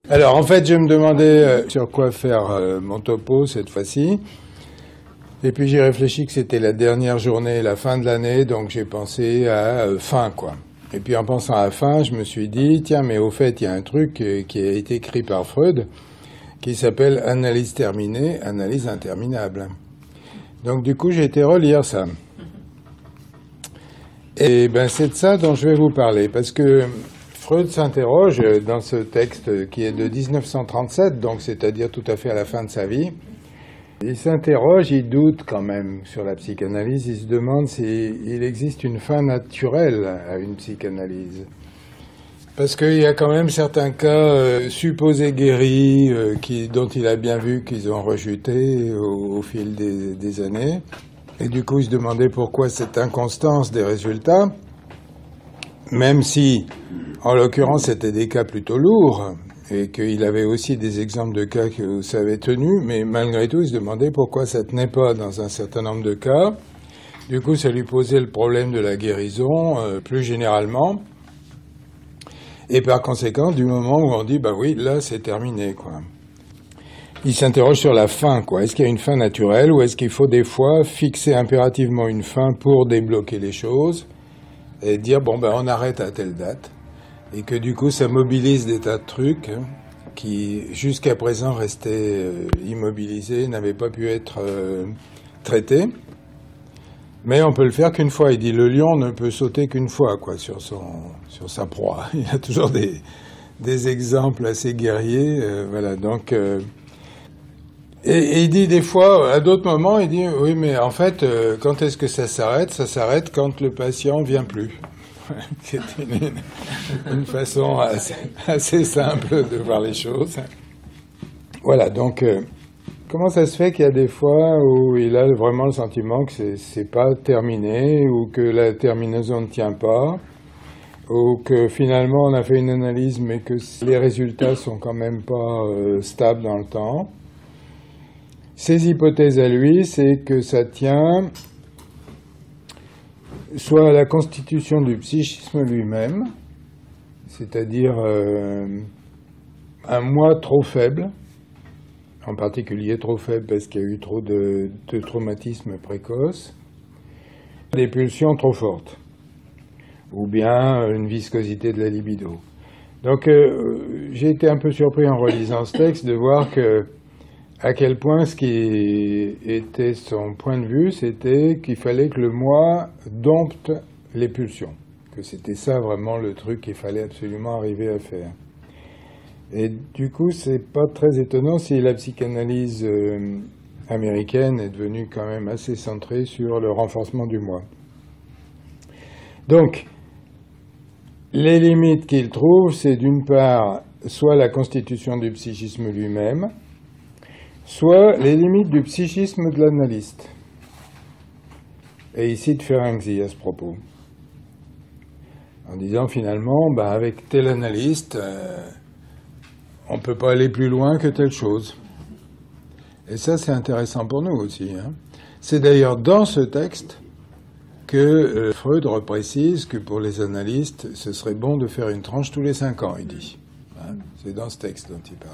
Alors en fait, je me demandais sur quoi faire mon topo cette fois-ci. Et puis j'ai réfléchi que c'était la dernière journée, la fin de l'année, donc j'ai pensé à fin, quoi. Et puis en pensant à fin, je me suis dit, tiens, mais au fait, il y a un truc qui a été écrit par Freud, qui s'appelle analyse terminée, analyse interminable. Donc du coup, j'ai été relire ça. Et ben c'est de ça dont je vais vous parler, parce que Freud s'interroge dans ce texte qui est de 1937, donc c'est-à-dire tout à fait à la fin de sa vie. Il s'interroge, il doute quand même sur la psychanalyse, il se demande s'il existe une fin naturelle à une psychanalyse. Parce qu'il y a quand même certains cas supposés guéris dont il a bien vu qu'ils ont rechuté au fil des années. Et du coup, il se demandait pourquoi cette inconstance des résultats, même si, en l'occurrence, c'était des cas plutôt lourds, et qu'il avait aussi des exemples de cas que ça avait tenu, mais malgré tout, il se demandait pourquoi ça tenait pas dans un certain nombre de cas. Du coup, ça lui posait le problème de la guérison, plus généralement. Et par conséquent, du moment où on dit, bah oui, là, c'est terminé, quoi. Il s'interroge sur la fin, quoi. Est-ce qu'il y a une fin naturelle ou est-ce qu'il faut des fois fixer impérativement une fin pour débloquer les choses et dire, bon, ben, on arrête à telle date. Et que du coup, ça mobilise des tas de trucs qui, jusqu'à présent, restaient immobilisés, n'avaient pas pu être traités. Mais on peut le faire qu'une fois. Il dit, le lion ne peut sauter qu'une fois, quoi, sur sa proie. Il y a toujours des exemples assez guerriers, voilà. Donc, et il dit des fois, à d'autres moments, il dit, oui, mais en fait, quand est-ce que ça s'arrête? Ça s'arrête quand le patient vient plus. C'est une façon assez simple de voir les choses. Voilà, donc, comment ça se fait qu'il y a des fois où il a vraiment le sentiment que c'est pas terminé, ou que la terminaison ne tient pas, ou que finalement on a fait une analyse mais que les résultats sont quand même pas stables dans le temps? Ses hypothèses à lui, c'est que ça tient soit à la constitution du psychisme lui-même, c'est-à-dire un moi trop faible, en particulier trop faible parce qu'il y a eu trop de traumatismes précoces, des pulsions trop fortes, ou bien une viscosité de la libido. Donc j'ai été un peu surpris en relisant ce texte de voir à quel point ce qui était son point de vue, c'était qu'il fallait que le moi dompte les pulsions, que c'était ça vraiment le truc qu'il fallait absolument arriver à faire. Et du coup, c'est pas très étonnant si la psychanalyse américaine est devenue quand même assez centrée sur le renforcement du moi. Donc, les limites qu'il trouve, c'est d'une part, soit la constitution du psychisme lui-même, soit les limites du psychisme de l'analyste. Et il cite Ferenczi à ce propos, en disant finalement, bah, avec tel analyste, on ne peut pas aller plus loin que telle chose. Et ça, c'est intéressant pour nous aussi. Hein. C'est d'ailleurs dans ce texte que Freud reprécise que pour les analystes, ce serait bon de faire une tranche tous les 5 ans, il dit. Hein. C'est dans ce texte dont il parle.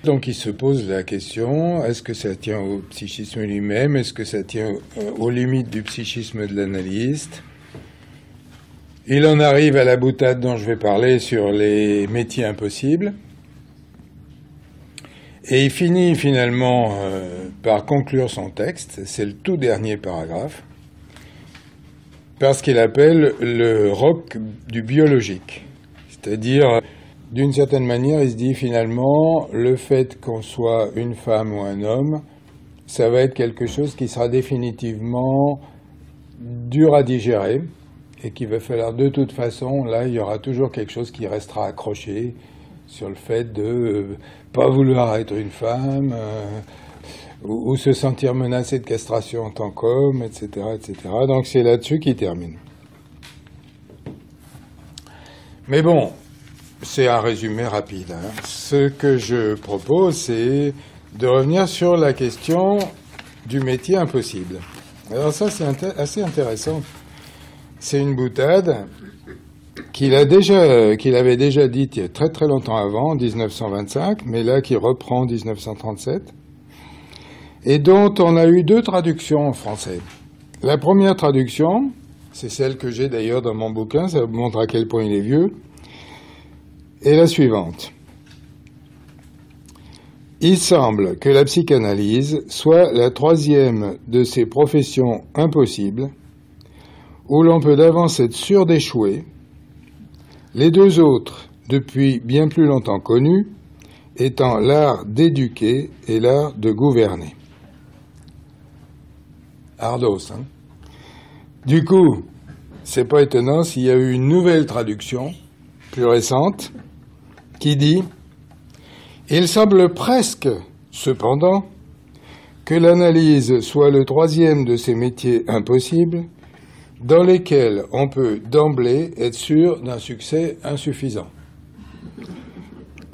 Donc il se pose la question, est-ce que ça tient au psychisme lui-même? Est-ce que ça tient aux limites du psychisme de l'analyste? Il en arrive à la boutade dont je vais parler sur les métiers impossibles. Et il finit finalement par conclure son texte, c'est le tout dernier paragraphe, par ce qu'il appelle le roc du biologique. C'est-à-dire, d'une certaine manière, il se dit finalement, le fait qu'on soit une femme ou un homme, ça va être quelque chose qui sera définitivement dur à digérer et qu'il va falloir de toute façon, là, il y aura toujours quelque chose qui restera accroché sur le fait de pas vouloir être une femme ou se sentir menacé de castration en tant qu'homme, etc., etc. Donc c'est là-dessus qu'il termine. Mais bon, c'est un résumé rapide. Hein. Ce que je propose, c'est de revenir sur la question du métier impossible. Alors ça, c'est assez intéressant. C'est une boutade qu'il avait déjà dit il y a très très longtemps avant, en 1925, mais là qui reprend en 1937, et dont on a eu deux traductions en français. La première traduction, c'est celle que j'ai d'ailleurs dans mon bouquin, ça vous montre à quel point il est vieux, est la suivante. Il semble que la psychanalyse soit la troisième de ces professions impossibles où l'on peut d'avance être sûr d'échouer, les deux autres, depuis bien plus longtemps connus, étant l'art d'éduquer et l'art de gouverner. Ardos, hein. Du coup, c'est pas étonnant s'il y a eu une nouvelle traduction, plus récente, qui dit « Il semble presque, cependant, que l'analyse soit le troisième de ces métiers impossibles dans lesquels on peut d'emblée être sûr d'un succès insuffisant.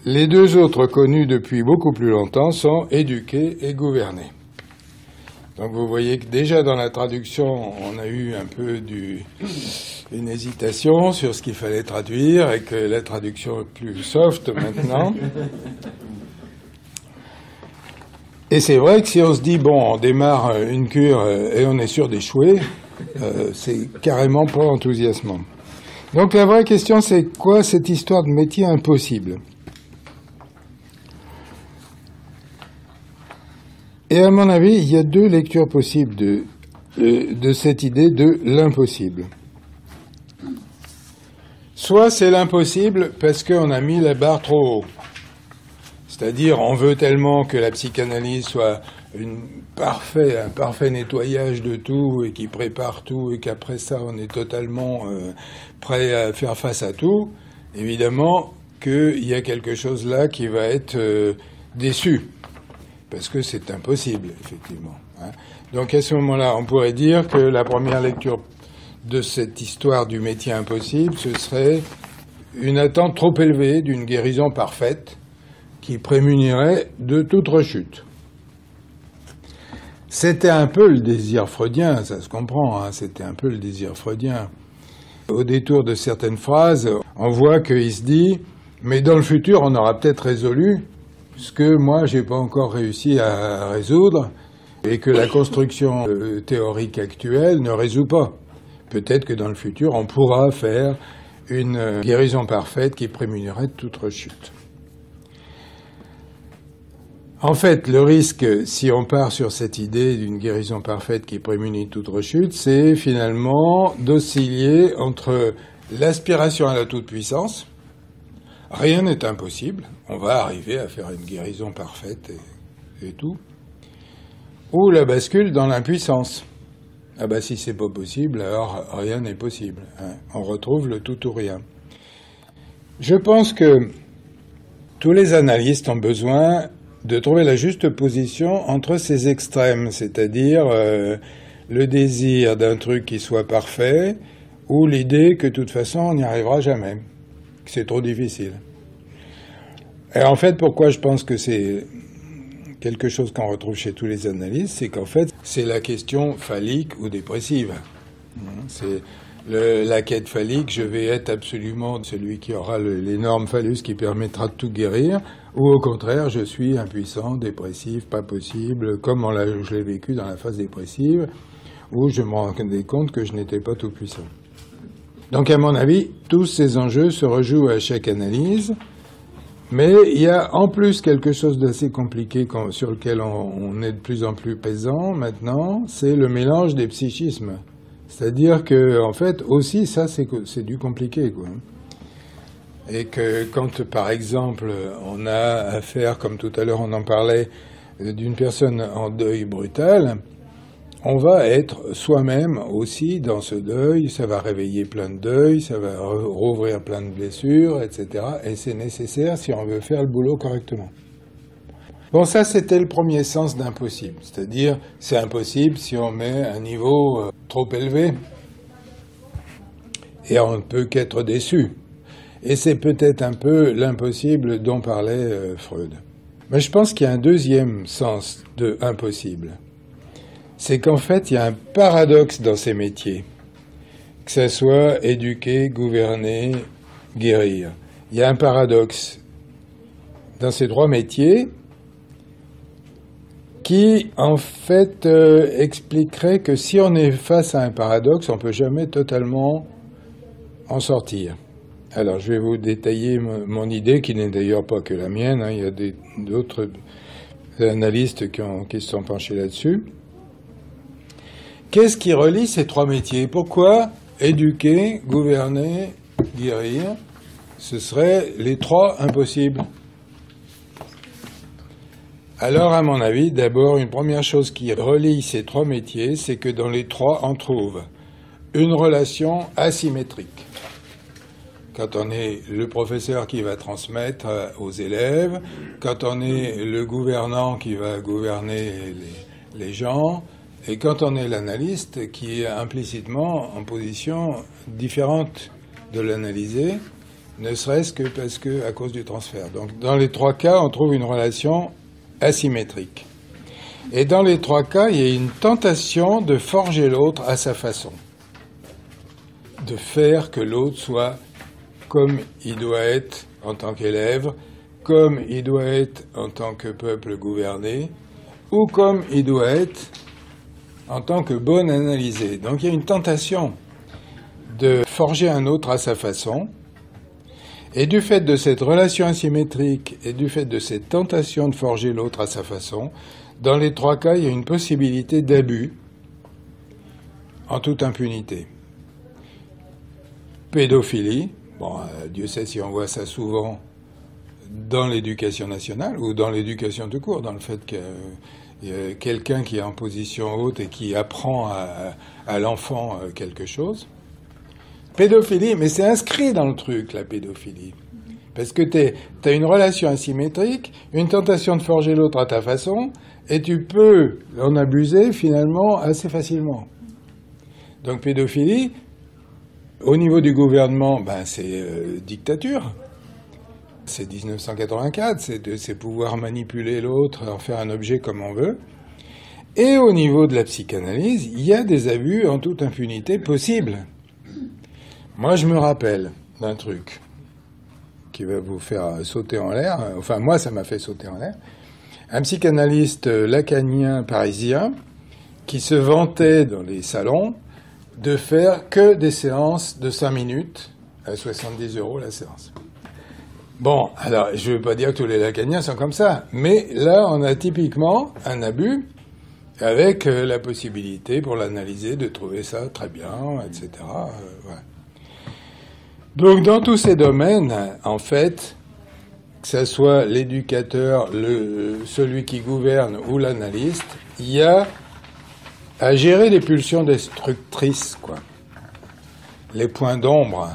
Les deux autres connus depuis beaucoup plus longtemps sont éduquer et gouverner. » Donc vous voyez que déjà dans la traduction, on a eu un peu une hésitation sur ce qu'il fallait traduire et que la traduction est plus soft maintenant. Et c'est vrai que si on se dit, bon, on démarre une cure et on est sûr d'échouer, c'est carrément pas enthousiasmant. Donc la vraie question, c'est quoi cette histoire de métier impossible ? Et à mon avis, il y a deux lectures possibles de cette idée de l'impossible. Soit c'est l'impossible parce qu'on a mis la barre trop haut. C'est-à-dire, on veut tellement que la psychanalyse soit un parfait nettoyage de tout et qui prépare tout et qu'après ça, on est totalement prêt à faire face à tout. Évidemment qu'il y a quelque chose là qui va être déçu. Parce que c'est impossible, effectivement. Hein. Donc à ce moment-là, on pourrait dire que la première lecture de cette histoire du métier impossible, ce serait une attente trop élevée d'une guérison parfaite qui prémunirait de toute rechute. C'était un peu le désir freudien, ça se comprend, hein, c'était un peu le désir freudien. Au détour de certaines phrases, on voit qu'il se dit « mais dans le futur, on aura peut-être résolu » ce que moi, j'ai pas encore réussi à résoudre et que la construction théorique actuelle ne résout pas. Peut-être que dans le futur, on pourra faire une guérison parfaite qui prémunirait de toute rechute. En fait, le risque, si on part sur cette idée d'une guérison parfaite qui prémunit de toute rechute, c'est finalement d'osciller entre l'aspiration à la toute-puissance. Rien n'est impossible, on va arriver à faire une guérison parfaite et tout. Ou la bascule dans l'impuissance. Ah ben si c'est pas possible, alors rien n'est possible. Hein. On retrouve le tout ou rien. Je pense que tous les analystes ont besoin de trouver la juste position entre ces extrêmes, c'est-à-dire le désir d'un truc qui soit parfait ou l'idée que de toute façon on n'y arrivera jamais. C'est trop difficile. Et en fait, pourquoi je pense que c'est quelque chose qu'on retrouve chez tous les analystes, c'est qu'en fait, c'est la question phallique ou dépressive. C'est la quête phallique, je vais être absolument celui qui aura l'énorme phallus qui permettra de tout guérir, ou au contraire, je suis impuissant, dépressif, pas possible, comme je l'ai vécu dans la phase dépressive, où je me rendais compte que je n'étais pas tout puissant. Donc, à mon avis, tous ces enjeux se rejouent à chaque analyse, mais il y a en plus quelque chose d'assez compliqué sur lequel on est de plus en plus pesant maintenant, c'est le mélange des psychismes. C'est-à-dire que, en fait, aussi, ça, c'est du compliqué, quoi. Et que quand, par exemple, on a affaire, comme tout à l'heure on en parlait, d'une personne en deuil brutal, on va être soi-même aussi dans ce deuil, ça va réveiller plein de deuils, ça va rouvrir plein de blessures, etc. Et c'est nécessaire si on veut faire le boulot correctement. Bon, ça c'était le premier sens d'impossible, c'est-à-dire c'est impossible si on met un niveau trop élevé et on ne peut qu'être déçu. Et c'est peut-être un peu l'impossible dont parlait Freud. Mais je pense qu'il y a un deuxième sens de impossible. C'est qu'en fait, il y a un paradoxe dans ces métiers. que ça soit éduquer, gouverner, guérir. Il y a un paradoxe dans ces trois métiers qui, en fait, expliquerait que si on est face à un paradoxe, on ne peut jamais totalement en sortir. Alors, je vais vous détailler mon idée, qui n'est d'ailleurs pas que la mienne, hein. Il y a d'autres analystes qui se sont penchés là-dessus. Qu'est-ce qui relie ces trois métiers? Pourquoi éduquer, gouverner, guérir, ce seraient les trois impossibles? Alors, à mon avis, d'abord, une première chose qui relie ces trois métiers, c'est que dans les trois, on trouve une relation asymétrique. Quand on est le professeur qui va transmettre aux élèves, quand on est le gouvernant qui va gouverner les gens, et quand on est l'analyste qui est implicitement en position différente de l'analyser, ne serait-ce que parce que à cause du transfert. Donc dans les trois cas, on trouve une relation asymétrique. Et dans les trois cas, il y a une tentation de forger l'autre à sa façon, de faire que l'autre soit comme il doit être en tant qu'élève, comme il doit être en tant que peuple gouverné, ou comme il doit être en tant que bon analysé. Donc il y a une tentation de forger un autre à sa façon, et du fait de cette relation asymétrique et du fait de cette tentation de forger l'autre à sa façon, dans les trois cas, il y a une possibilité d'abus en toute impunité. Pédophilie, bon, Dieu sait si on voit ça souvent dans l'éducation nationale ou dans l'éducation tout court, dans le fait que y a quelqu'un qui est en position haute et qui apprend à l'enfant quelque chose. Pédophilie, mais c'est inscrit dans le truc, la pédophilie. Parce que t'as une relation asymétrique, une tentation de forger l'autre à ta façon, et tu peux en abuser finalement assez facilement. Donc pédophilie, au niveau du gouvernement, c'est dictature. C'est 1984, c'est pouvoir manipuler l'autre, en faire un objet comme on veut. Et au niveau de la psychanalyse, il y a des abus en toute impunité possibles. Moi, je me rappelle d'un truc qui va vous faire sauter en l'air. Enfin, moi, ça m'a fait sauter en l'air. Un psychanalyste lacanien parisien qui se vantait dans les salons de faire que des séances de 5 minutes à 70 € la séance. Bon, alors, je ne veux pas dire que tous les lacaniens sont comme ça, mais là, on a typiquement un abus avec la possibilité, pour l'analyser, de trouver ça très bien, etc. Voilà. Donc, dans tous ces domaines, en fait, que ce soit l'éducateur, celui qui gouverne ou l'analyste, il y a à gérer les pulsions destructrices, quoi. Les points d'ombre.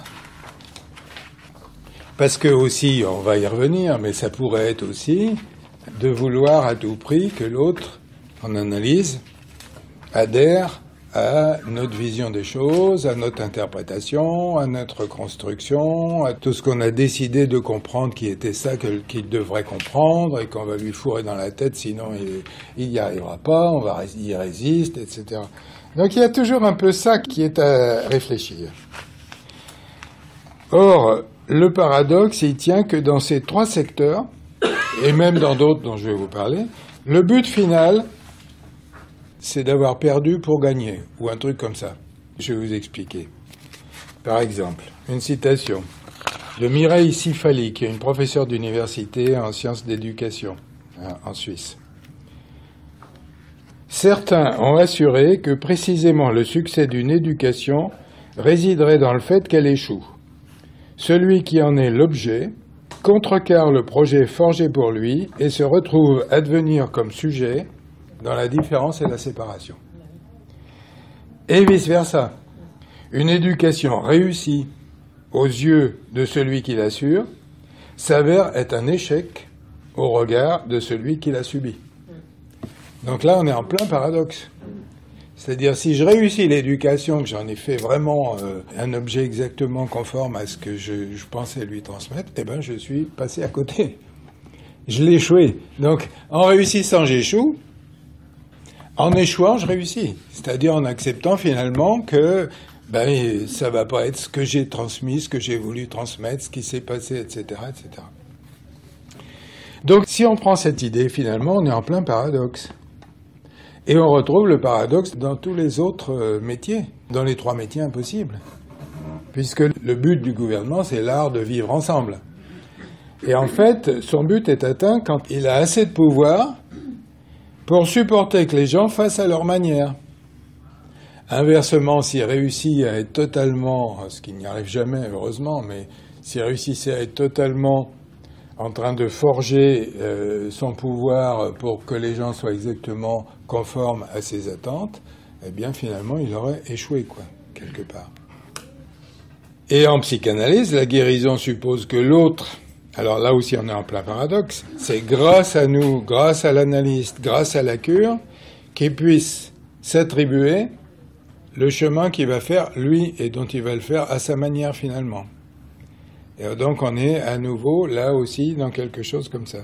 Parce que aussi, on va y revenir, mais ça pourrait être aussi de vouloir à tout prix que l'autre, en analyse, adhère à notre vision des choses, à notre interprétation, à notre construction, à tout ce qu'on a décidé de comprendre qui était ça qu'il devrait comprendre et qu'on va lui fourrer dans la tête, sinon il n'y arrivera pas, il résiste, etc. Donc il y a toujours un peu ça qui est à réfléchir. Or, le paradoxe, il tient que dans ces trois secteurs, et même dans d'autres dont je vais vous parler, le but final, c'est d'avoir perdu pour gagner, ou un truc comme ça. Je vais vous expliquer. Par exemple, une citation de Mireille Sifali, qui est une professeure d'université en sciences d'éducation, en Suisse. Certains ont assuré que précisément le succès d'une éducation résiderait dans le fait qu'elle échoue. Celui qui en est l'objet contrecarre le projet forgé pour lui et se retrouve advenir comme sujet dans la différence et la séparation. Et vice-versa. Une éducation réussie aux yeux de celui qui l'assure s'avère être un échec au regard de celui qui l'a subi. Donc là, on est en plein paradoxe. C'est-à-dire, si je réussis l'éducation, que j'en ai fait vraiment un objet exactement conforme à ce que je pensais lui transmettre, eh ben, je suis passé à côté. Je l'ai échoué. Donc, en réussissant, j'échoue. En échouant, je réussis. C'est-à-dire en acceptant finalement que ben, ça va pas être ce que j'ai transmis, ce que j'ai voulu transmettre, ce qui s'est passé, etc., etc. Donc, si on prend cette idée, finalement, on est en plein paradoxe. Et on retrouve le paradoxe dans tous les autres métiers, dans les 3 métiers impossibles. Puisque le but du gouvernement, c'est l'art de vivre ensemble. Et en fait, son but est atteint quand il a assez de pouvoir pour supporter que les gens fassent à leur manière. Inversement, s'il réussit à être totalement, ce qui n'y arrive jamais heureusement, mais s'il réussissait à être totalement en train de forger son pouvoir pour que les gens soient exactement conformes à ses attentes, eh bien finalement il aurait échoué, quoi, quelque part. Et en psychanalyse, la guérison suppose que l'autre, alors là aussi on est en plein paradoxe, c'est grâce à nous, grâce à l'analyste, grâce à la cure, qu'il puisse s'attribuer le chemin qu'il va faire, lui, et dont il va le faire à sa manière finalement. Et donc on est à nouveau là aussi dans quelque chose comme ça.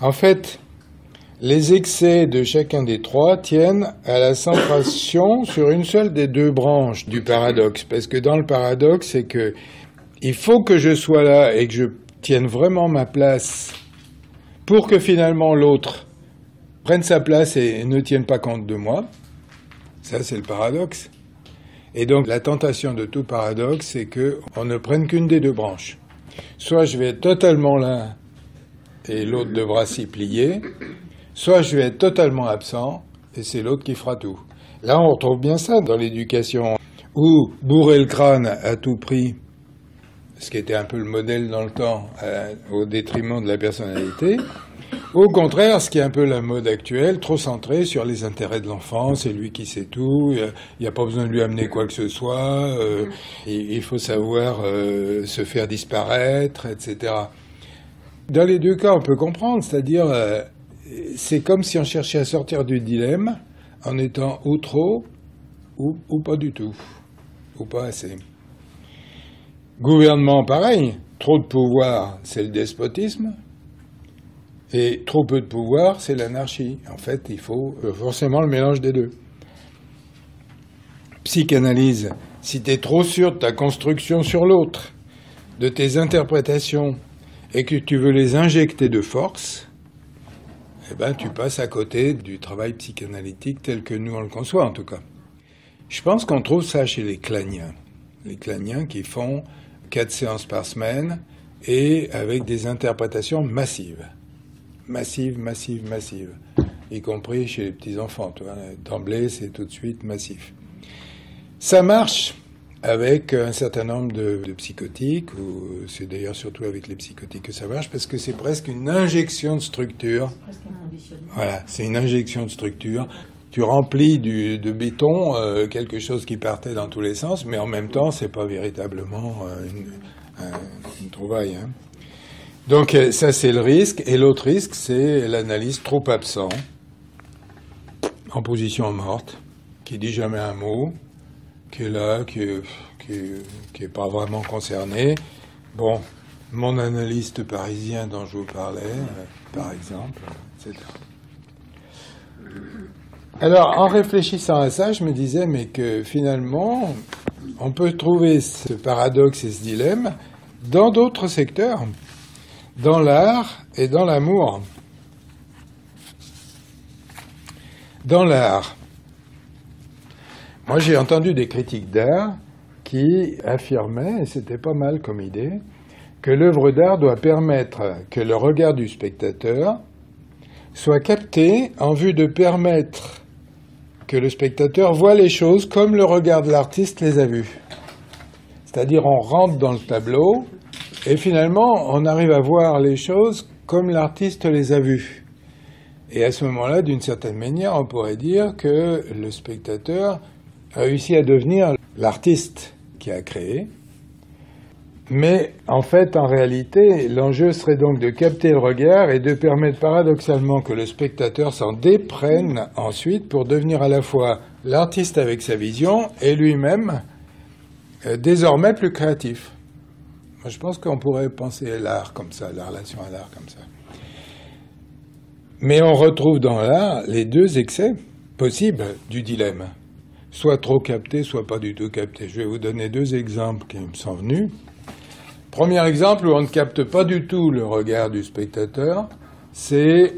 En fait, les excès de chacun des 3 tiennent à la centration sur une seule des 2 branches du paradoxe. Parce que dans le paradoxe, c'est que il faut que je sois là et que je tienne vraiment ma place pour que finalement l'autre prenne sa place et ne tienne pas compte de moi. Ça, c'est le paradoxe. Et donc la tentation de tout paradoxe, c'est qu'on ne prenne qu'une des 2 branches. Soit je vais être totalement là et l'autre devra s'y plier, soit je vais être totalement absent et c'est l'autre qui fera tout. Là, on retrouve bien ça dans l'éducation, où bourrer le crâne à tout prix, ce qui était un peu le modèle dans le temps, au détriment de la personnalité. Au contraire, ce qui est un peu la mode actuelle, trop centré sur les intérêts de l'enfant, c'est lui qui sait tout, il n'y a pas besoin de lui amener quoi que ce soit, il faut savoir se faire disparaître, etc. Dans les 2 cas, on peut comprendre, c'est-à-dire, c'est comme si on cherchait à sortir du dilemme en étant ou trop ou pas du tout, ou pas assez. Gouvernement, pareil, trop de pouvoir, c'est le despotisme. Et trop peu de pouvoir, c'est l'anarchie. En fait, il faut forcément le mélange des 2. Psychanalyse, si tu es trop sûr de ta construction sur l'autre, de tes interprétations, et que tu veux les injecter de force, eh ben, tu passes à côté du travail psychanalytique tel que nous on le conçoit, en tout cas. Je pense qu'on trouve ça chez les claniens. Les claniens qui font 4 séances par semaine et avec des interprétations massives. Massive, y compris chez les petits-enfants. D'emblée, c'est tout de suite massif. Ça marche avec un certain nombre de psychotiques, ou c'est d'ailleurs surtout avec les psychotiques que ça marche, parce que c'est presque une injection de structure. C'est presque un conditionnement. Voilà, c'est une injection de structure. Tu remplis de béton quelque chose qui partait dans tous les sens, mais en même temps, c'est pas véritablement une trouvaille, hein. Donc ça, c'est le risque. Et l'autre risque, c'est l'analyse trop absent, en position morte, qui dit jamais un mot, qui est là, qui est pas vraiment concerné. Bon, mon analyste parisien dont je vous parlais, par exemple, etc. Alors, en réfléchissant à ça, je me disais, mais que finalement, on peut trouver ce paradoxe et ce dilemme dans d'autres secteurs, dans l'art et dans l'amour. Dans l'art, moi j'ai entendu des critiques d'art qui affirmaient, et c'était pas mal comme idée, que l'œuvre d'art doit permettre que le regard du spectateur soit capté en vue de permettre que le spectateur voit les choses comme le regard de l'artiste les a vues. C'est-à-dire on rentre dans le tableau et finalement on arrive à voir les choses comme l'artiste les a vues. Et à ce moment-là, d'une certaine manière, on pourrait dire que le spectateur a réussi à devenir l'artiste qui a créé. Mais en fait, en réalité, l'enjeu serait donc de capter le regard et de permettre paradoxalement que le spectateur s'en déprenne ensuite pour devenir à la fois l'artiste avec sa vision et lui-même désormais plus créatif. Moi, je pense qu'on pourrait penser à l'art comme ça, la relation à l'art comme ça. Mais on retrouve dans l'art les deux excès possibles du dilemme. soit trop capté, soit pas du tout capté. Je vais vous donner deux exemples qui me sont venus. Premier exemple où on ne capte pas du tout le regard du spectateur, c'est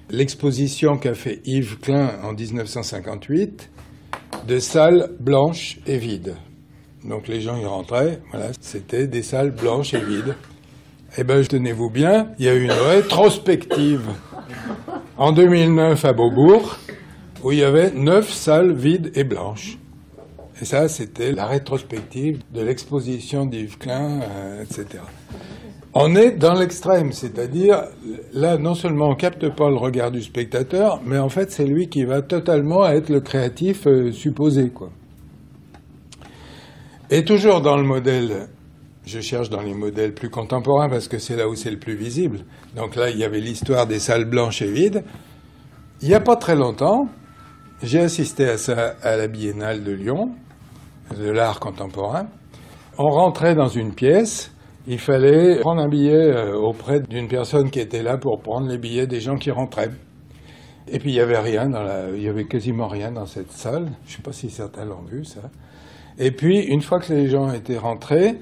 l'exposition qu'a fait Yves Klein en 1958 de salles blanches et vides. Donc les gens y rentraient, voilà, c'était des salles blanches et vides. Eh bien, tenez-vous bien, il y a eu une rétrospective en 2009 à Beaubourg où il y avait 9 salles vides et blanches. Et ça, c'était la rétrospective de l'exposition d'Yves Klein, etc. On est dans l'extrême, c'est-à-dire, là, non seulement on capte pas le regard du spectateur, mais en fait, c'est lui qui va totalement être le créatif supposé, quoi. Et toujours dans le modèle, je cherche dans les modèles plus contemporains parce que c'est là où c'est le plus visible. Donc là, il y avait l'histoire des salles blanches et vides. Il n'y a pas très longtemps, j'ai assisté à ça à la Biennale de Lyon, de l'art contemporain. On rentrait dans une pièce, il fallait prendre un billet auprès d'une personne qui était là pour prendre les billets des gens qui rentraient. Et puis il y avait quasiment rien dans cette salle. Je ne sais pas si certains l'ont vu, ça. Et puis, une fois que les gens étaient rentrés,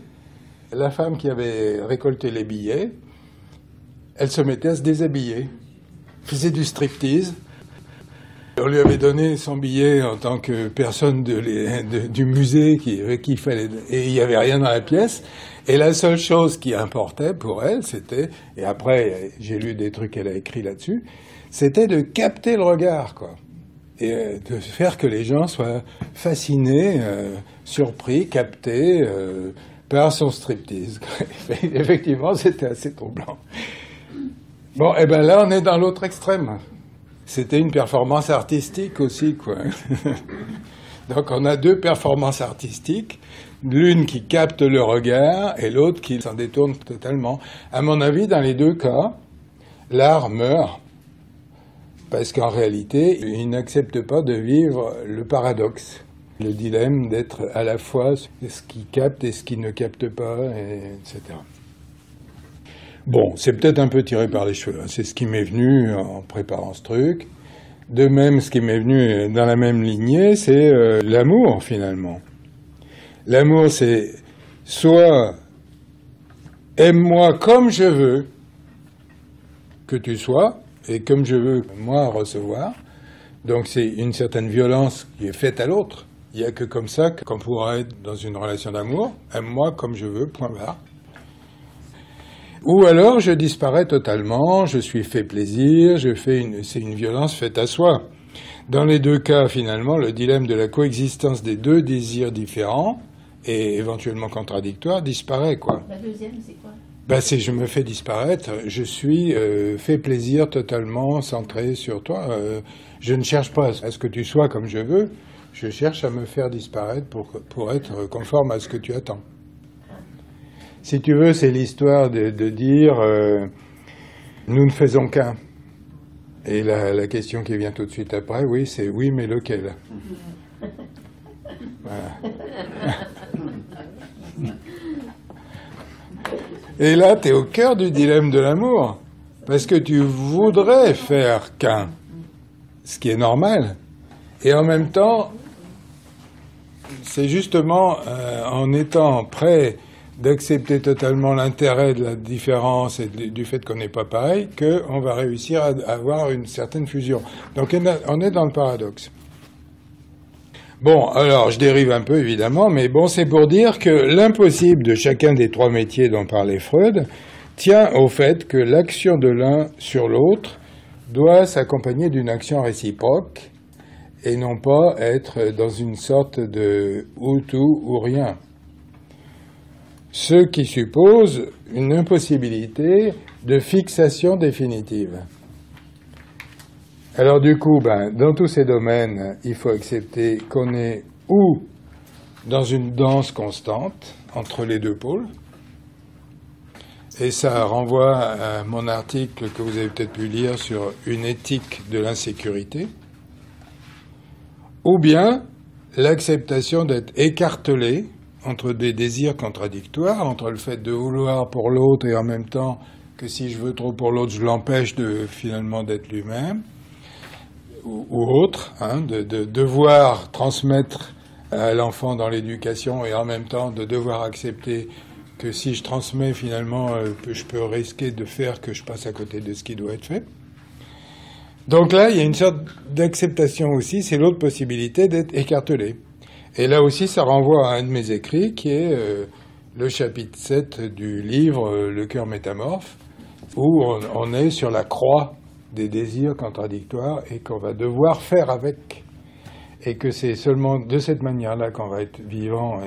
la femme qui avait récolté les billets, elle se mettait à se déshabiller, faisait du striptease. On lui avait donné son billet en tant que personne du musée qu'il fallait, et il n'y avait rien dans la pièce. Et la seule chose qui importait pour elle, c'était, et après j'ai lu des trucs qu'elle a écrits là-dessus, c'était de capter le regard, quoi. Et de faire que les gens soient fascinés, surpris, captés par son striptease. Effectivement, c'était assez troublant. Bon, et ben là, on est dans l'autre extrême. C'était une performance artistique aussi, quoi. Donc on a deux performances artistiques, l'une qui capte le regard et l'autre qui s'en détourne totalement. À mon avis, dans les deux cas, l'art meurt. Parce qu'en réalité, il n'accepte pas de vivre le paradoxe, le dilemme d'être à la fois ce qui capte et ce qui ne capte pas, etc. Bon, c'est peut-être un peu tiré par les cheveux, hein. C'est ce qui m'est venu en préparant ce truc. De même, ce qui m'est venu dans la même lignée, c'est l'amour, finalement. L'amour, c'est soit aime-moi comme je veux que tu sois, et comme je veux, moi, recevoir. Donc c'est une certaine violence qui est faite à l'autre. Il n'y a que comme ça qu'on pourra être dans une relation d'amour. Aime-moi comme je veux, point barre. Ou alors je disparais totalement, je suis fait plaisir, c'est une violence faite à soi. Dans les deux cas, finalement, le dilemme de la coexistence des deux désirs différents et éventuellement contradictoires disparaît, quoi. La deuxième, c'est quoi ? C'est je me fais disparaître, je suis fait plaisir totalement centré sur toi. Je ne cherche pas à ce que tu sois comme je veux, je cherche à me faire disparaître pour être conforme à ce que tu attends. Si tu veux, c'est l'histoire de dire nous ne faisons qu'un. Et la question qui vient tout de suite après, oui, c'est oui, mais lequel ? Voilà. Et là, tu es au cœur du dilemme de l'amour, parce que tu voudrais faire qu'un, ce qui est normal. Et en même temps, c'est justement en étant prêt d'accepter totalement l'intérêt de la différence et du fait qu'on n'est pas pareil, qu'on va réussir à avoir une certaine fusion. Donc on est dans le paradoxe. Bon, alors je dérive un peu évidemment, mais bon, c'est pour dire que l'impossible de chacun des trois métiers dont parlait Freud tient au fait que l'action de l'un sur l'autre doit s'accompagner d'une action réciproque et non pas être dans une sorte de ou tout ou rien. Ce qui suppose une impossibilité de fixation définitive. Alors du coup, dans tous ces domaines, il faut accepter qu'on est ou dans une danse constante entre les deux pôles, et ça renvoie à mon article que vous avez peut-être pu lire sur une éthique de l'insécurité, ou bien l'acceptation d'être écartelé entre des désirs contradictoires, entre le fait de vouloir pour l'autre et en même temps que si je veux trop pour l'autre, je l'empêche finalement d'être lui-même. ou autre, hein, de devoir transmettre à l'enfant dans l'éducation et en même temps de devoir accepter que si je transmets finalement, je peux risquer de faire que je passe à côté de ce qui doit être fait. Donc là, il y a une sorte d'acceptation aussi, c'est l'autre possibilité d'être écartelé. Et là aussi, ça renvoie à un de mes écrits qui est le chapitre 7 du livre Le cœur métamorphe, où on est sur la croix des désirs contradictoires et qu'on va devoir faire avec. Et que c'est seulement de cette manière-là qu'on va être vivant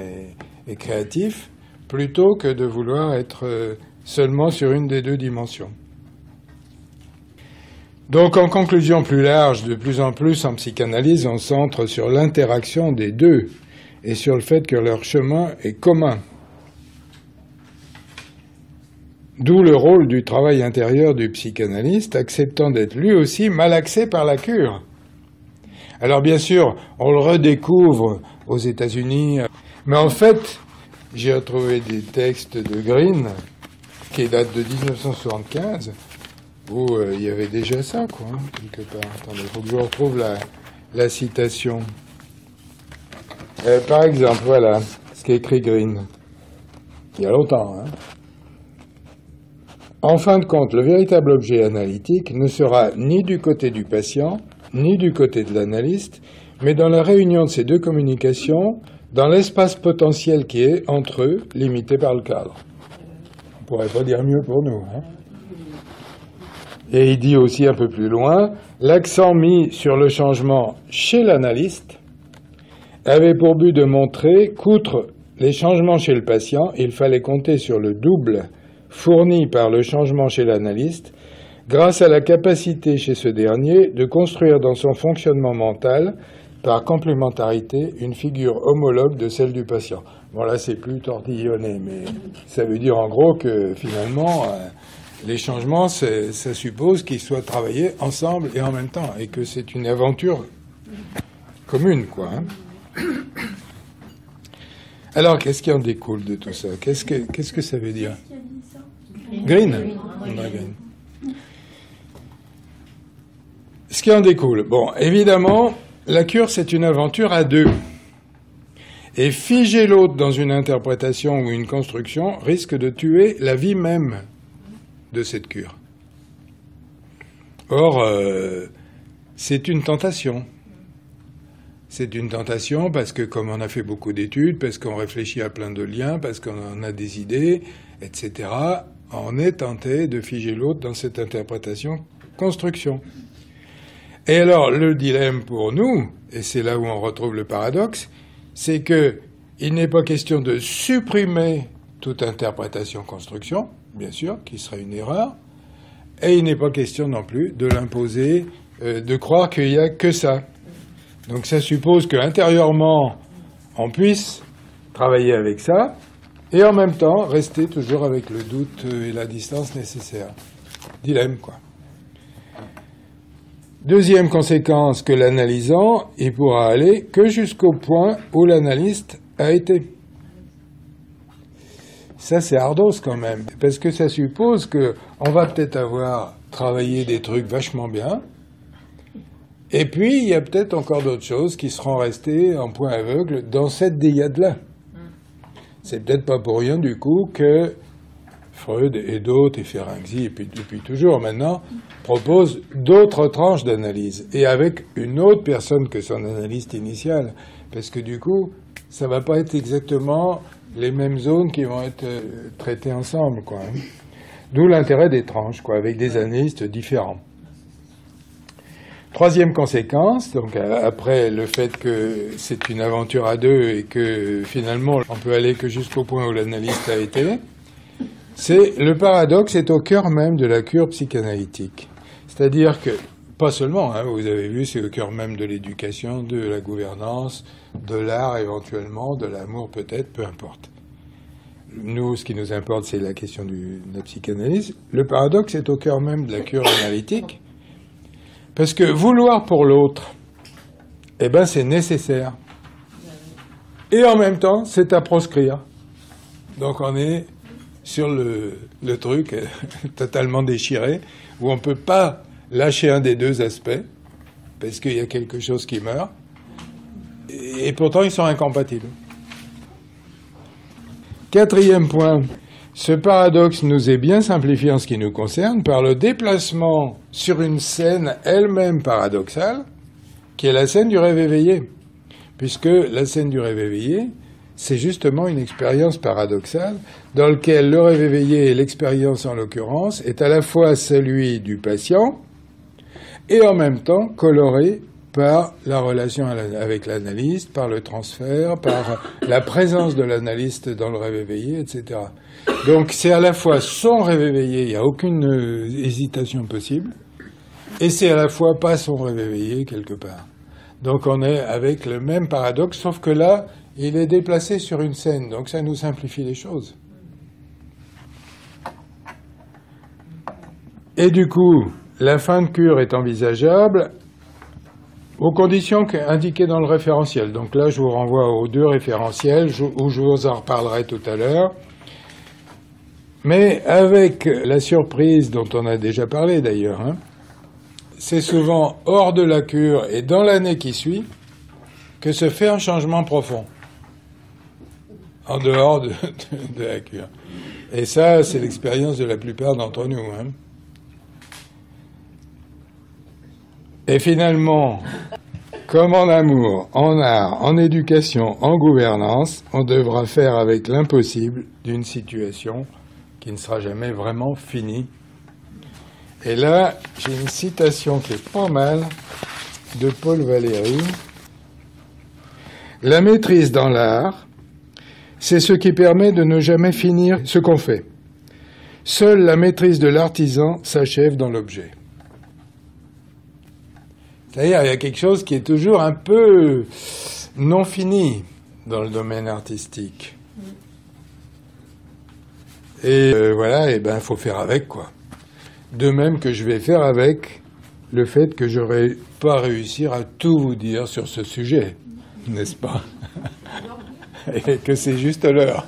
et créatif, plutôt que de vouloir être seulement sur une des deux dimensions. Donc, en conclusion plus large, de plus en plus en psychanalyse, on se centre sur l'interaction des deux et sur le fait que leur chemin est commun. D'où le rôle du travail intérieur du psychanalyste, acceptant d'être lui aussi malaxé par la cure. Alors bien sûr, on le redécouvre aux États-Unis, mais en fait, j'ai retrouvé des textes de Green qui datent de 1975, où il y avait déjà ça, quoi, hein, quelque part. Attendez, il faut que je retrouve la citation. Par exemple, voilà ce qu'écrit Green, il y a longtemps, hein. En fin de compte, le véritable objet analytique ne sera ni du côté du patient, ni du côté de l'analyste, mais dans la réunion de ces deux communications, dans l'espace potentiel qui est entre eux, limité par le cadre. On ne pourrait pas dire mieux pour nous, hein. Et il dit aussi un peu plus loin, l'accent mis sur le changement chez l'analyste avait pour but de montrer qu'outre les changements chez le patient, il fallait compter sur le double fourni par le changement chez l'analyste, grâce à la capacité chez ce dernier de construire dans son fonctionnement mental, par complémentarité, une figure homologue de celle du patient. Bon, là, c'est plus tortillonné, mais ça veut dire en gros que finalement, les changements, ça suppose qu'ils soient travaillés ensemble et en même temps, et que c'est une aventure commune, quoi, hein. Alors, qu'est-ce qui en découle de tout ça? Qu'est-ce que ça veut dire? Green. Ce qui en découle. Bon, évidemment, la cure, c'est une aventure à deux. Et figer l'autre dans une interprétation ou une construction risque de tuer la vie même de cette cure. Or, c'est une tentation. C'est une tentation parce que, comme on a fait beaucoup d'études, parce qu'on réfléchit à plein de liens, parce qu'on en a des idées, etc., on est tenté de figer l'autre dans cette interprétation-construction. Et alors, le dilemme pour nous, et c'est là où on retrouve le paradoxe, c'est que il n'est pas question de supprimer toute interprétation-construction, bien sûr, qui serait une erreur, et il n'est pas question non plus de l'imposer, de croire qu'il n'y a que ça. Donc ça suppose qu'intérieurement, on puisse travailler avec ça, et en même temps, rester toujours avec le doute et la distance nécessaires. Dilemme, quoi. Deuxième conséquence, que l'analysant, il pourra aller que jusqu'au point où l'analyste a été. Ça, c'est ardos quand même, parce que ça suppose qu'on va peut-être avoir travaillé des trucs vachement bien, et puis il y a peut-être encore d'autres choses qui seront restées en point aveugle dans cette dyade-là. C'est peut-être pas pour rien, du coup, que Freud et d'autres, et Ferenczi, et puis depuis toujours maintenant, proposent d'autres tranches d'analyse, et avec une autre personne que son analyste initial, parce que du coup, ça va pas être exactement les mêmes zones qui vont être traitées ensemble, quoi. D'où l'intérêt des tranches, quoi, avec des analystes différents. Troisième conséquence, donc après le fait que c'est une aventure à deux et que finalement on peut aller que jusqu'au point où l'analyste a été, c'est le paradoxe est au cœur même de la cure psychanalytique. C'est-à-dire que, pas seulement, hein, vous avez vu, c'est au cœur même de l'éducation, de la gouvernance, de l'art éventuellement, de l'amour peut-être, peu importe. Nous, ce qui nous importe, c'est la question de la psychanalyse. Le paradoxe est au cœur même de la cure analytique, parce que vouloir pour l'autre, eh ben, c'est nécessaire. Et en même temps, c'est à proscrire. Donc on est sur le truc totalement déchiré, où on ne peut pas lâcher un des deux aspects, parce qu'il y a quelque chose qui meurt, et pourtant ils sont incompatibles. Quatrième point, ce paradoxe nous est bien simplifié en ce qui nous concerne par le déplacement sur une scène elle-même paradoxale, qui est la scène du rêve éveillé. Puisque la scène du rêve éveillé, c'est justement une expérience paradoxale dans laquelle le rêve éveillé, et l'expérience en l'occurrence, est à la fois celui du patient et en même temps coloré par la relation avec l'analyste, par le transfert, par la présence de l'analyste dans le rêve éveillé, etc. Donc c'est à la fois son rêve éveillé, il n'y a aucune hésitation possible, et c'est à la fois pas son rêve éveillé quelque part. Donc on est avec le même paradoxe, sauf que là, il est déplacé sur une scène, donc ça nous simplifie les choses. Et du coup, la fin de cure est envisageable aux conditions indiquées dans le référentiel. Donc là, je vous renvoie aux 2 référentiels, où je vous en reparlerai tout à l'heure. Mais avec la surprise dont on a déjà parlé d'ailleurs, hein, c'est souvent hors de la cure et dans l'année qui suit que se fait un changement profond, en dehors de la cure. Et ça, c'est l'expérience de la plupart d'entre nous. Hein. Et finalement, comme en amour, en art, en éducation, en gouvernance, on devra faire avec l'impossible d'une situation qui ne sera jamais vraiment finie. Et là, j'ai une citation qui est pas mal de Paul Valéry. La maîtrise dans l'art, c'est ce qui permet de ne jamais finir ce qu'on fait. Seule la maîtrise de l'artisan s'achève dans l'objet. C'est-à-dire, il y a quelque chose qui est toujours un peu non fini dans le domaine artistique. Et voilà, et ben, faut faire avec, quoi. De même que je vais faire avec le fait que j'aurais pas réussi à tout vous dire sur ce sujet, n'est-ce pas? Et que c'est juste l'heure.